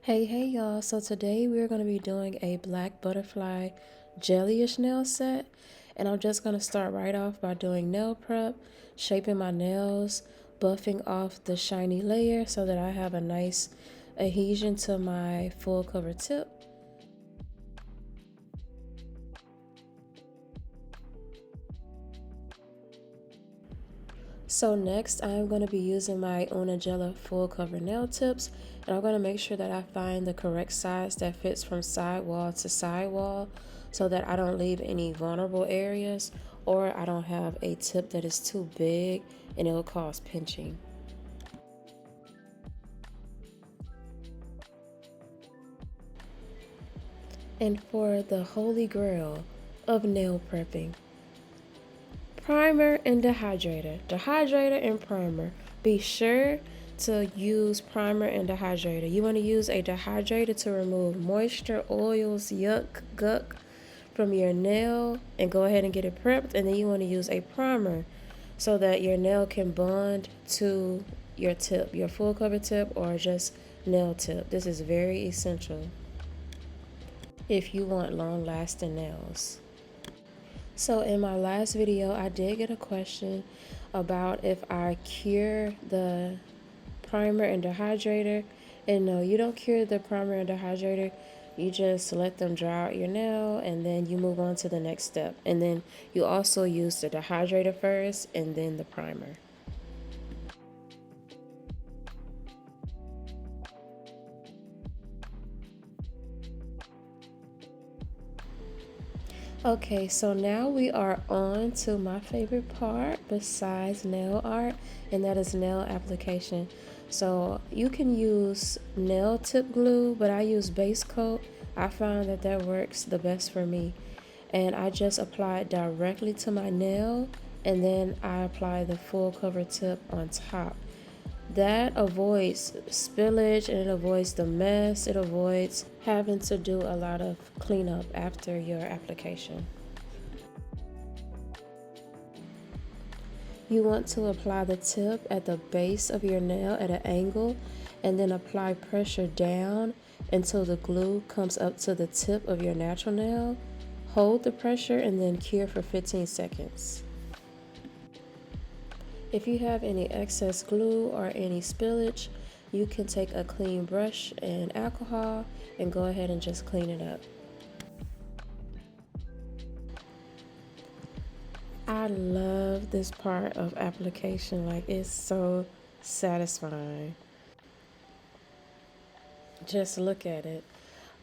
Hey y'all, so today we're going to be doing a black butterfly jellyish nail set, and I'm just going to start right off by doing nail prep, shaping my nails, buffing off the shiny layer so that I have a nice adhesion to my full cover tip. So next I'm going to be using my Unagella full cover nail tips, and I'm going to make sure that I find the correct size that fits from sidewall to sidewall so that I don't leave any vulnerable areas or I don't have a tip that is too big and it will cause pinching. And for the holy grail of nail prepping, primer and dehydrator and primer. Be sure to use primer and dehydrator. You want to use a dehydrator to remove moisture, oils, yuck, guck from your nail and go ahead and get it prepped. And then you want to use a primer so that your nail can bond to your tip, your full cover tip or just nail tip. This is very essential if you want long lasting nails. So in my last video, I did get a question about if I cure the primer and dehydrator. And no, you don't cure the primer and dehydrator. You just let them dry out your nail and then you move on to the next step. And then you also use the dehydrator first and then the primer. Okay, so now we are on to my favorite part besides nail art, and that is nail application. So you can use nail tip glue, but I use base coat. I find that that works the best for me. And I just apply it directly to my nail, and then I apply the full cover tip on top. That avoids spillage and it avoids the mess. It avoids having to do a lot of cleanup after your application. You want to apply the tip at the base of your nail at an angle and then apply pressure down until the glue comes up to the tip of your natural nail. Hold the pressure and then cure for 15 seconds. If you have any excess glue or any spillage, you can take a clean brush and alcohol and go ahead and just clean it up. I love this part of application, like it's so satisfying. Just look at it.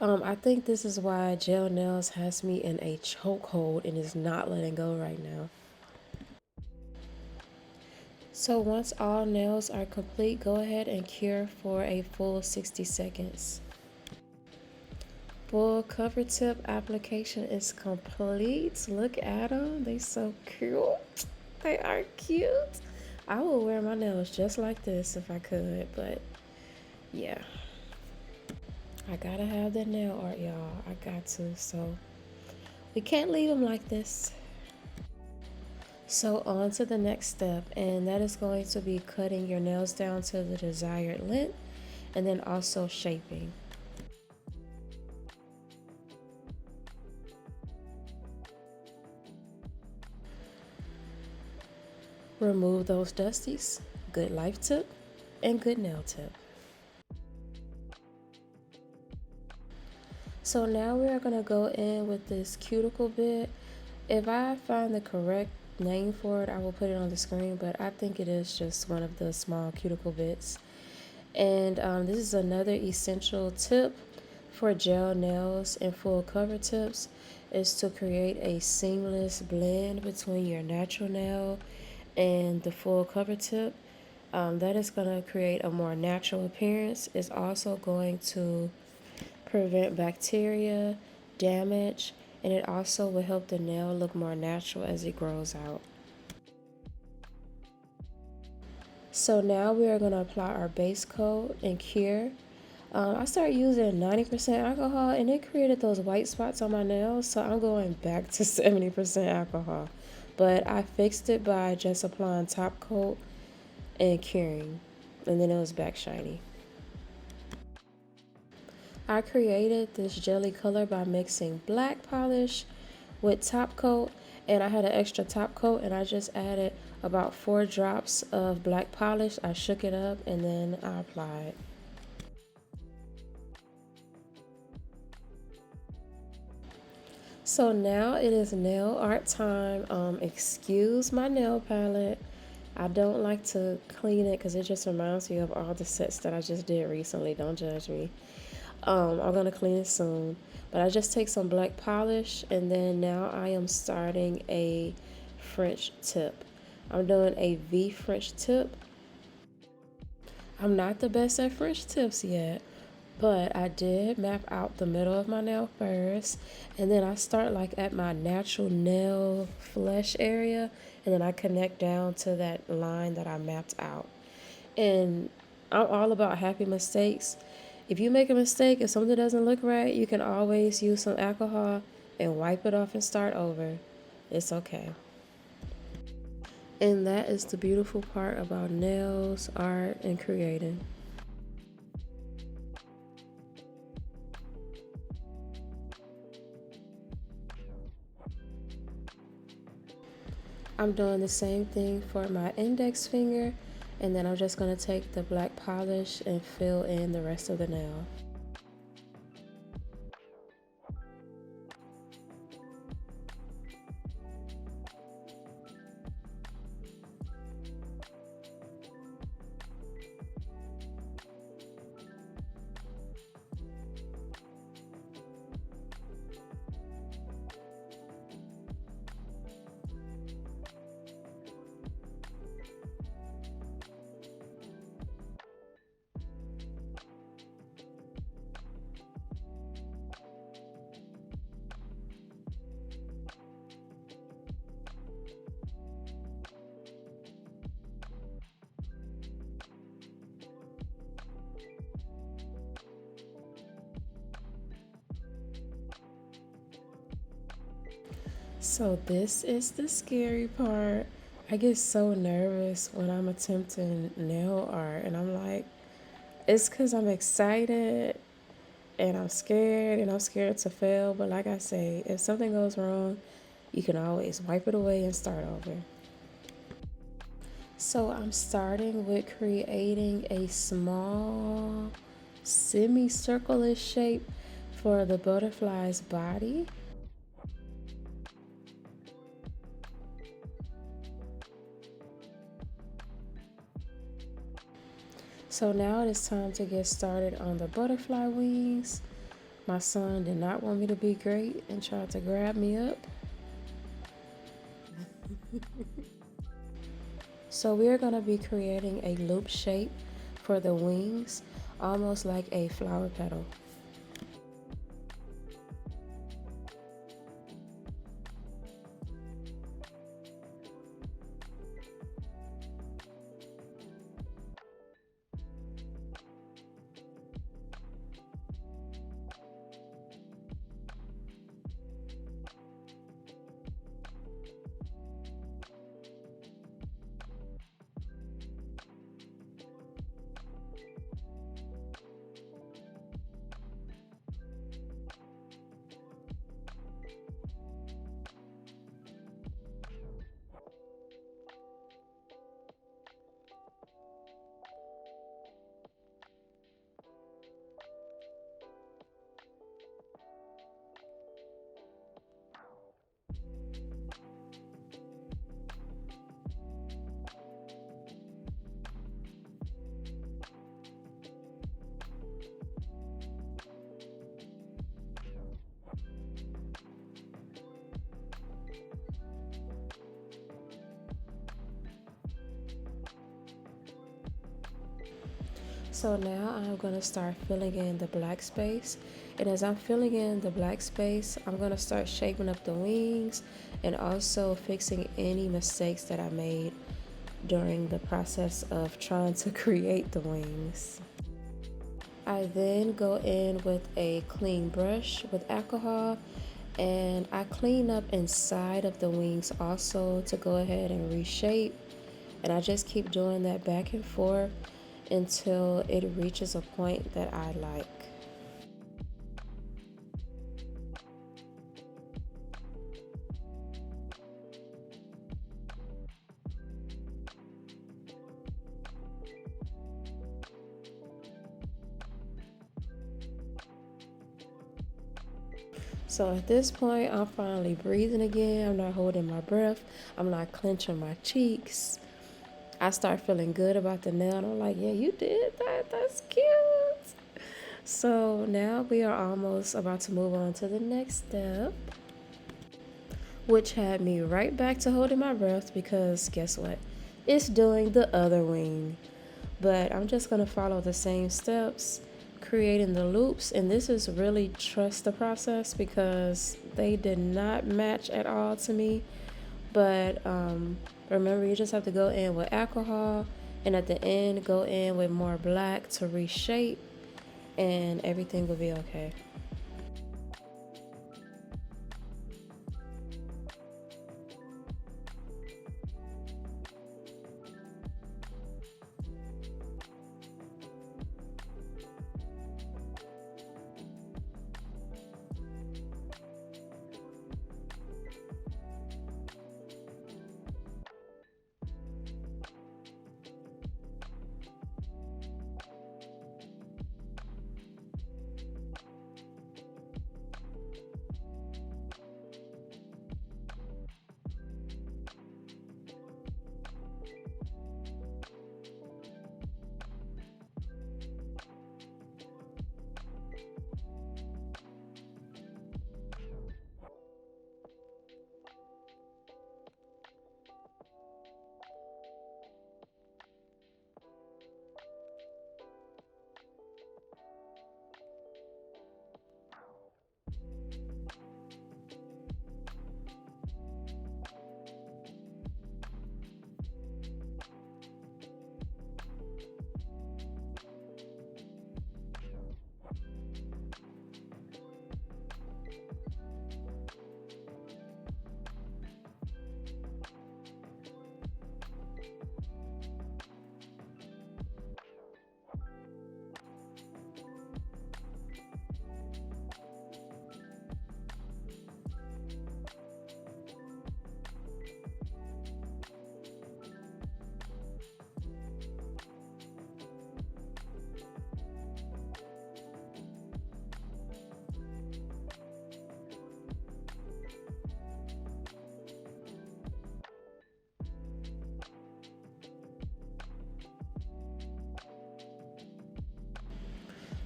I think this is why gel nails has me in a chokehold and is not letting go right now. So once all nails are complete, go ahead and cure for a full 60 seconds. Full cover tip application is complete. Look at them. They so cute. They are cute. I would wear my nails just like this if I could, but yeah. I gotta have the nail art, y'all. I got to, so we can't leave them like this. So on to the next step, and that is going to be cutting your nails down to the desired length and then also shaping. Remove those dusties. Good life tip and good nail tip. So now we are going to go in with this cuticle bit. If I find the correct name for it, I will put it on the screen, but I think it is just one of the small cuticle bits. And this is another essential tip for gel nails and full cover tips, is to create a seamless blend between your natural nail and the full cover tip. That is going to create a more natural appearance. It's also going to prevent bacteria, damage, and it also will help the nail look more natural as it grows out. So now we are going to apply our base coat and cure. I started using 90% alcohol and it created those white spots on my nails, so I'm going back to 70% alcohol. But I fixed it by just applying top coat and curing, and then it was back shiny. I created this jelly color by mixing black polish with top coat, and I had an extra top coat, and I just added about 4 drops of black polish. I shook it up and then I applied. So now it is nail art time. Excuse my nail palette. I don't like to clean it because it just reminds me of all the sets that I just did recently. Don't judge me. I'm gonna clean it soon. But I just take some black polish, and then now I am starting a French tip. I'm doing a V French tip. I'm not the best at French tips yet, but I did map out the middle of my nail first, and then I start like at my natural nail flesh area, and then I connect down to that line that I mapped out. And I'm all about happy mistakes. If you make a mistake, if something doesn't look right, you can always use some alcohol and wipe it off and start over. It's okay. And that is the beautiful part about nails, art, and creating. I'm doing the same thing for my index finger, and then I'm just going to take the black polish and fill in the rest of the nail. So this is the scary part. I get so nervous when I'm attempting nail art, and I'm like, it's because I'm excited and I'm scared to fail. But like I say, if something goes wrong, you can always wipe it away and start over. So I'm starting with creating a small semicircular shape for the butterfly's body. So now it is time to get started on the butterfly wings. My son did not want me to be great and tried to grab me up. So we are going to be creating a loop shape for the wings, almost like a flower petal. So now I'm going to start filling in the black space. And as I'm filling in the black space, I'm going to start shaping up the wings and also fixing any mistakes that I made during the process of trying to create the wings. I then go in with a clean brush with alcohol, and I clean up inside of the wings also to go ahead and reshape. And I just keep doing that back and forth until it reaches a point that I like. So at this point, I'm finally breathing again. I'm not holding my breath. I'm not clenching my cheeks. I start feeling good about the nail. And I'm like, yeah, you did that. That's cute. So now we are almost about to move on to the next step, which had me right back to holding my breath because guess what? It's doing the other wing. But I'm just going to follow the same steps, creating the loops. And this is really trust the process because they did not match at all to me. But remember, you just have to go in with alcohol and at the end go in with more black to reshape and everything will be okay.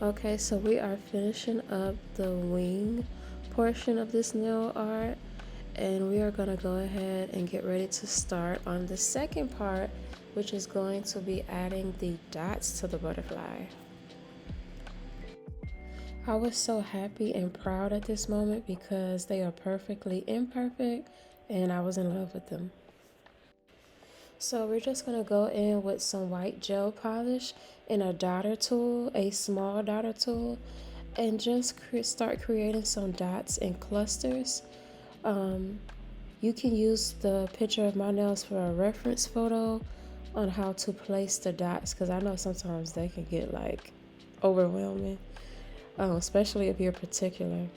Okay, so we are finishing up the wing portion of this nail art, and we are going to go ahead and get ready to start on the second part, which is going to be adding the dots to the butterfly. I was so happy and proud at this moment because they are perfectly imperfect and I was in love with them. So we're just going to go in with some white gel polish and a dotter tool, a small dotter tool, and just start creating some dots and clusters. You can use the picture of my nails for a reference photo on how to place the dots because I know sometimes they can get like overwhelming, especially if you're particular.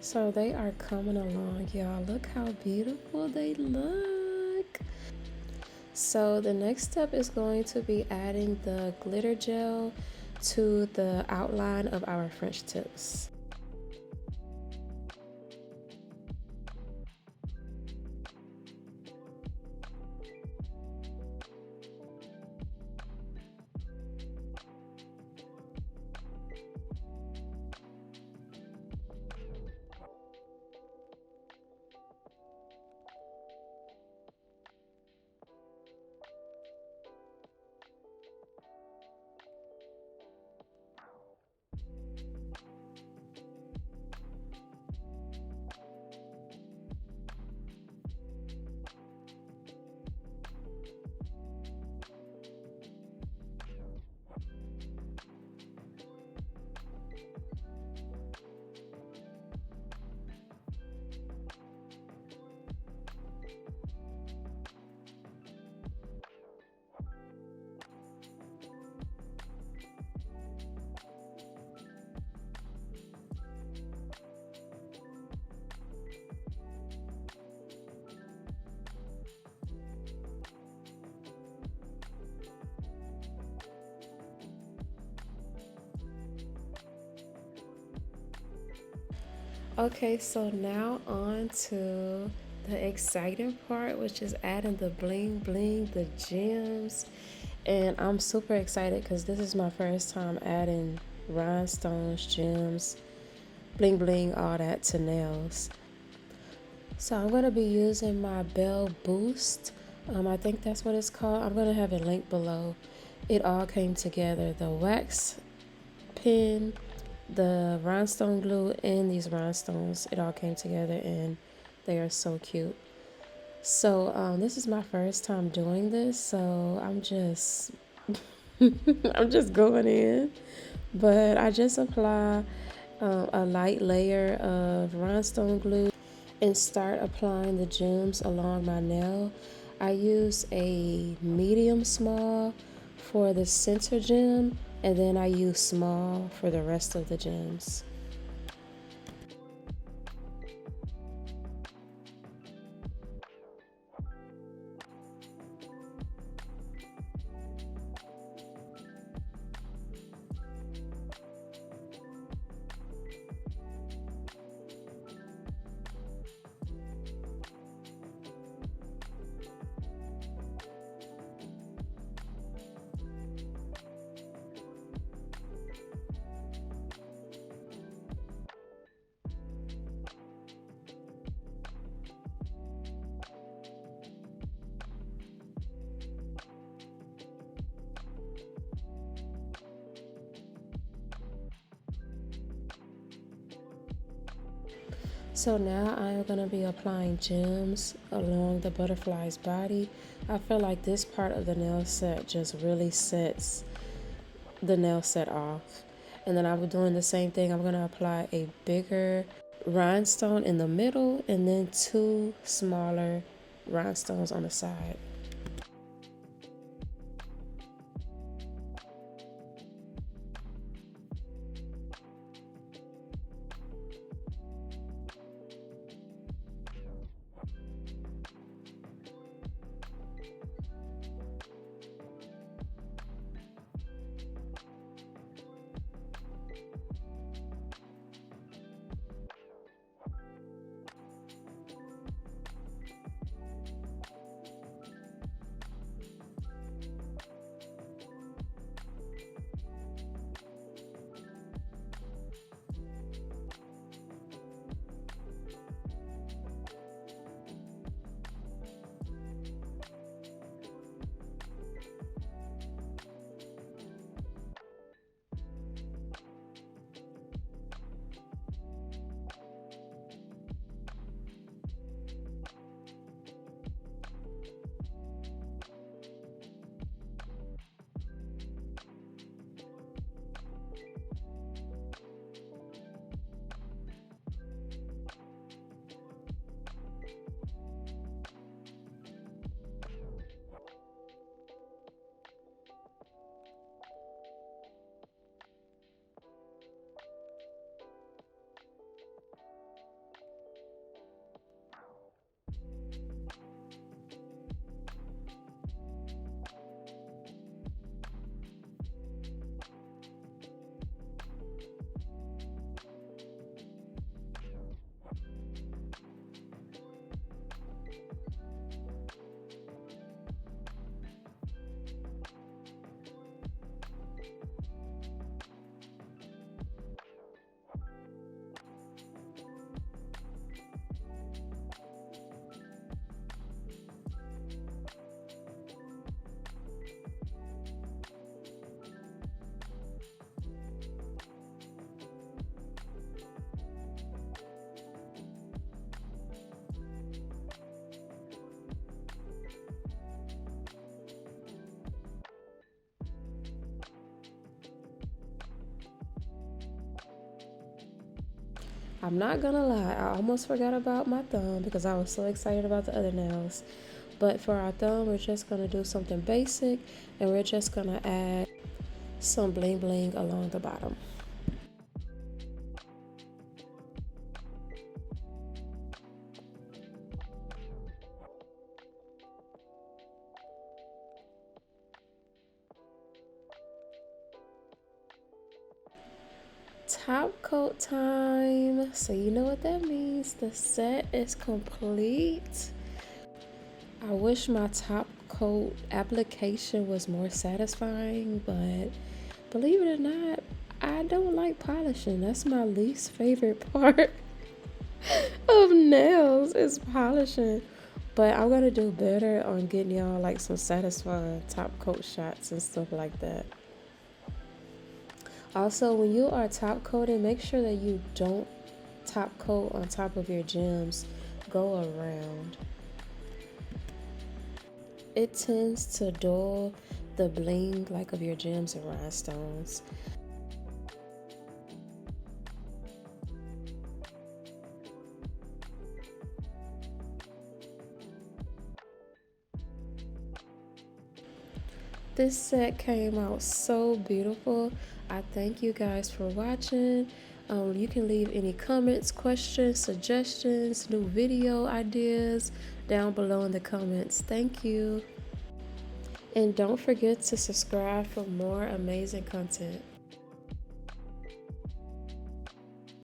So they are coming along, y'all. Look how beautiful they look. So the next step is going to be adding the glitter gel to the outline of our French tips. Okay, so now on to the exciting part, which is adding the bling bling, the gems. And I'm super excited because this is my first time adding rhinestones, gems, bling bling, all that to nails. So I'm going to be using my Bell Boost. I think that's what it's called. I'm going to have it linked below. It all came together. The wax pen, the rhinestone glue, and these rhinestones, it all came together and they are so cute. So this is my first time doing this, so I'm just I'm just going in. But I just apply a light layer of rhinestone glue and start applying the gems along my nail. I use a medium small for the center gem, and then I use small for the rest of the gems. So now I am going to be applying gems along the butterfly's body. I feel like this part of the nail set just really sets the nail set off. And then I'm doing the same thing. I'm going to apply a bigger rhinestone in the middle and then two smaller rhinestones on the side. I'm not gonna lie, I almost forgot about my thumb because I was so excited about the other nails. But for our thumb, we're just gonna do something basic, and we're just gonna add some bling bling along the bottom. Top coat time. So you know what that means. The set is complete. I wish my top coat application was more satisfying, but believe it or not, I don't like polishing. That's my least favorite part of nails is polishing. But I'm gonna do better on getting y'all like some satisfying top coat shots and stuff like that. Also, when you are top coating, make sure that you don't top coat on top of your gems. Go around. It tends to dull the bling like of your gems and rhinestones. This set came out so beautiful. I thank you guys for watching. You can leave any comments, questions, suggestions, new video ideas down below in the comments. Thank you. And don't forget to subscribe for more amazing content.